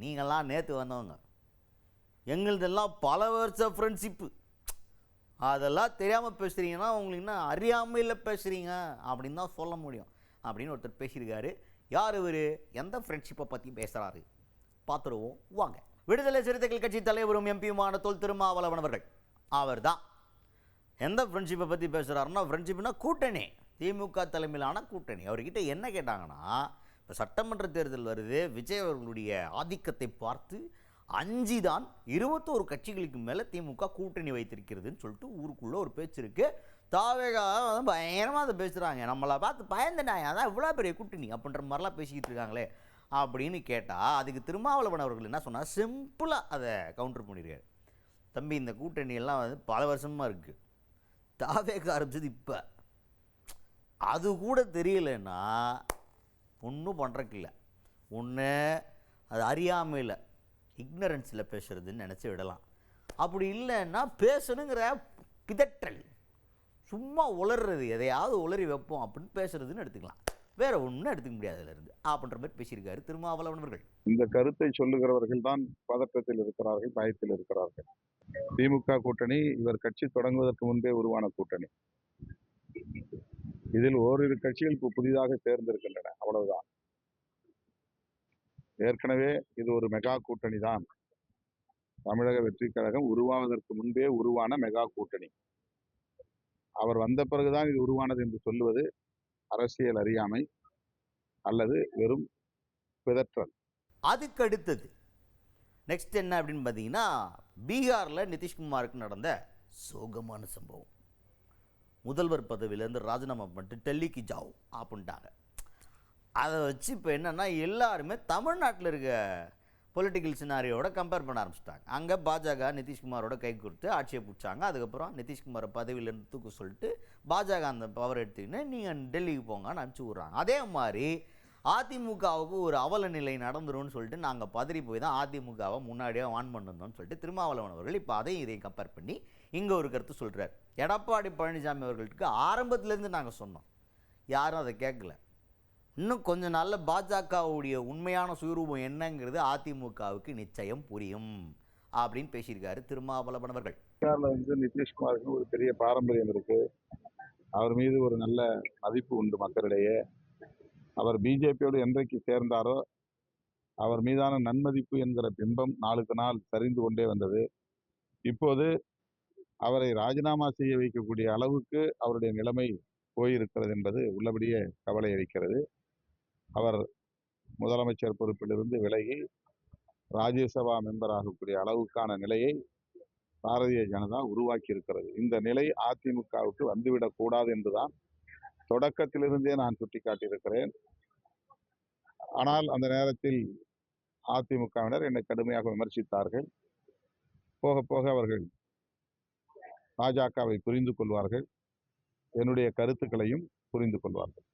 நீங்கள்லாம் நேற்று வந்தவங்க, எங்களுதெல்லாம் பல வருஷ ஃப்ரெண்ட்ஷிப்பு, அதெல்லாம் தெரியாமல் பேசுகிறீங்கன்னா உங்களுக்கு என்ன அறியாமையில் பேசுகிறீங்க அப்படின்னு தான் சொல்ல முடியும் அப்படின்னு ஒருத்தர் பேசியிருக்காரு. யார் இவர், எந்த ஃப்ரெண்ட்ஷிப்பை பற்றி பேசுகிறாரு பார்த்துடுவோம் வாங்க. விடுதலை சிறுத்தைகள் கட்சி தலைவரும் எம்பியுமான தொல் திருமாவளவன் அவர்கள் அவர் தான் எந்த ஃப்ரெண்ட்ஷிப்பை பற்றி பேசுகிறாருன்னா, ஃப்ரெண்ட்ஷிப்னா கூட்டணி, திமுக தலைமையிலான கூட்டணி. அவர்கிட்ட என்ன கேட்டாங்கன்னா, இப்போ சட்டமன்ற தேர்தல் வருது, விஜய் அவர்களுடைய ஆதிக்கத்தை பார்த்து அஞ்சு தான் 21 கட்சிகளுக்கு மேலே திமுக கூட்டணி வைத்திருக்கிறதுன்னு சொல்லிட்டு ஊருக்குள்ளே ஒரு பேச்சு இருக்குது. தாவேகா பயங்கரமாக அதை பேசுகிறாங்க, நம்மளை பார்த்து பயந்துட்டாங்க, அதான் இவ்வளோ பெரிய கூட்டணி அப்படின்ற மாதிரிலாம் பேசிக்கிட்டு இருக்காங்களே அப்படின்னு கேட்டால், அதுக்கு திருமாவளவன் அவர்கள் என்ன சொன்னால், சிம்பிளாக அதை கவுண்டர் பண்ணியிருக்காரு. தம்பி, இந்த கூட்டணி எல்லாம் பல வருஷமாக இருக்குது, தாவேகா ஆரம்பிச்சது இப்போ, அது கூட தெரியலன்னா ஒன்றும் பண்ணுறக்கு இல்லை. ஒன்று அது அறியாமையில் இக்னரன்ஸில் பேசுகிறதுன்னு நினச்சி விடலாம். அப்படி இல்லைன்னா பேசணுங்கிற பிதற்றல், சும்மா உளர்றது, எதையாவது உளறி வைப்போம் அப்படின்னு பேசுகிறதுன்னு எடுத்துக்கலாம், வேறு ஒன்றும் எடுத்துக்க முடியாது அதிலிருந்து அப்படின்ற மாதிரி பேசியிருக்காரு திருமாவளவன் அவர்கள். இந்த கருத்தை சொல்லுகிறவர்கள் தான் பதற்றத்தில் இருக்கிறார்கள், பயத்தில் இருக்கிறார்கள். திமுக கூட்டணி இவர் கட்சி தொடங்குவதற்கு முன்பே உருவான கூட்டணி. இதில் ஓரிரு கட்சிகள் இப்போ புதிதாக சேர்ந்திருக்கின்றன, அவ்வளவுதான். ஏற்கனவே இது ஒரு மெகா கூட்டணி தான். தமிழக வெற்றி கழகம் உருவாவதற்கு முன்பே உருவான மெகா கூட்டணி. அவர் வந்த பிறகுதான் இது உருவானது என்று சொல்லுவது அரசியல் அறியாமை அல்லது வெறும் பிதற்றல். அதுக்கு அடுத்தது நெக்ஸ்ட் என்ன அப்படின்னு பார்த்தீங்கன்னா, பீகாரில் நிதிஷ்குமாருக்கு நடந்த சோகமான சம்பவம். முதல்வர் பதவியிலேருந்து ராஜினாமா பண்ணிட்டு டெல்லிக்கு ஜாவ் அப்படின்ட்டாங்க. அதை வச்சு இப்போ என்னென்னா, எல்லாருமே தமிழ்நாட்டில் இருக்க பொலிட்டிக்கல் சினாரியோட கம்பேர் பண்ண ஆரம்பிச்சிட்டாங்க. அங்கே பாஜக நிதிஷ்குமாரோட கை கொடுத்து ஆட்சியை பிடிச்சாங்க. அதுக்கப்புறம் நிதிஷ்குமாரை பதவியிலேருந்து தூக்க சொல்லிட்டு பாஜக அந்த பவர் எடுத்துக்கின்னு நீங்கள் டெல்லிக்கு போங்கன்னு அனுப்பிச்சி விட்றாங்க. அதே மாதிரி அதிமுகவுக்கு ஒரு அவல நிலை நடந்துரும்னு சொல்லிட்டு நாங்கள் பதறி போய் தான் அதிமுகவை முன்னாடியே வான் பண்ணிருந்தோம்னு சொல்லிட்டு திருமாவளவன் அவர்கள் இப்போ அதையும் இதையும் கம்பேர் பண்ணி இங்கே ஒரு கருத்து சொல்கிறார். எடப்பாடி பழனிசாமி அவர்களுக்கு ஆரம்பத்துலேருந்து நாங்கள் சொன்னோம், யாரும் அதை கேட்கல. இன்னும் கொஞ்ச நாளில் பாஜகவுடைய உண்மையான சுயரூபம் என்னங்கிறது அதிமுகவுக்கு நிச்சயம் புரியும் அப்படின்னு பேசியிருக்காரு திருமாவளவன் அவர்கள். நிதிஷ்குமாருக்கு ஒரு பெரிய பாரம்பரியம் இருக்கு, அவர் மீது ஒரு நல்ல மதிப்பு உண்டு மக்களிடையே. அவர் பிஜேபியோடு என்றைக்கு சேர்ந்தாரோ அவர் மீதான நன்மதிப்பு என்கிற பிம்பம் நாளுக்கு நாள் சரிந்து கொண்டே வந்தது. இப்போது அவரை ராஜினாமா செய்ய வைக்கக்கூடிய அளவுக்கு அவருடைய நிலைமை போயிருக்கிறது என்பது உள்ளபடியே கவலை அளிக்கிறது. அவர் முதலமைச்சர் பொறுப்பிலிருந்து விலகி ராஜ்யசபா மெம்பர் ஆகக்கூடிய அளவுக்கான நிலையை பாரதிய ஜனதா உருவாக்கி இருக்கிறது. இந்த நிலை அதிமுகவுக்கு வந்துவிடக் கூடாது என்றுதான் தொடக்கத்திலிருந்தே நான் சுட்டிக்காட்டியிருக்கிறேன். ஆனால் அந்த நேரத்தில் அதிமுகவினர் என்னை கடுமையாக விமர்சித்தார்கள். போக போக அவர்கள் பாஜகவை புரிந்து கொள்வார்கள், என்னுடைய கருத்துக்களையும் புரிந்து கொள்வார்கள்.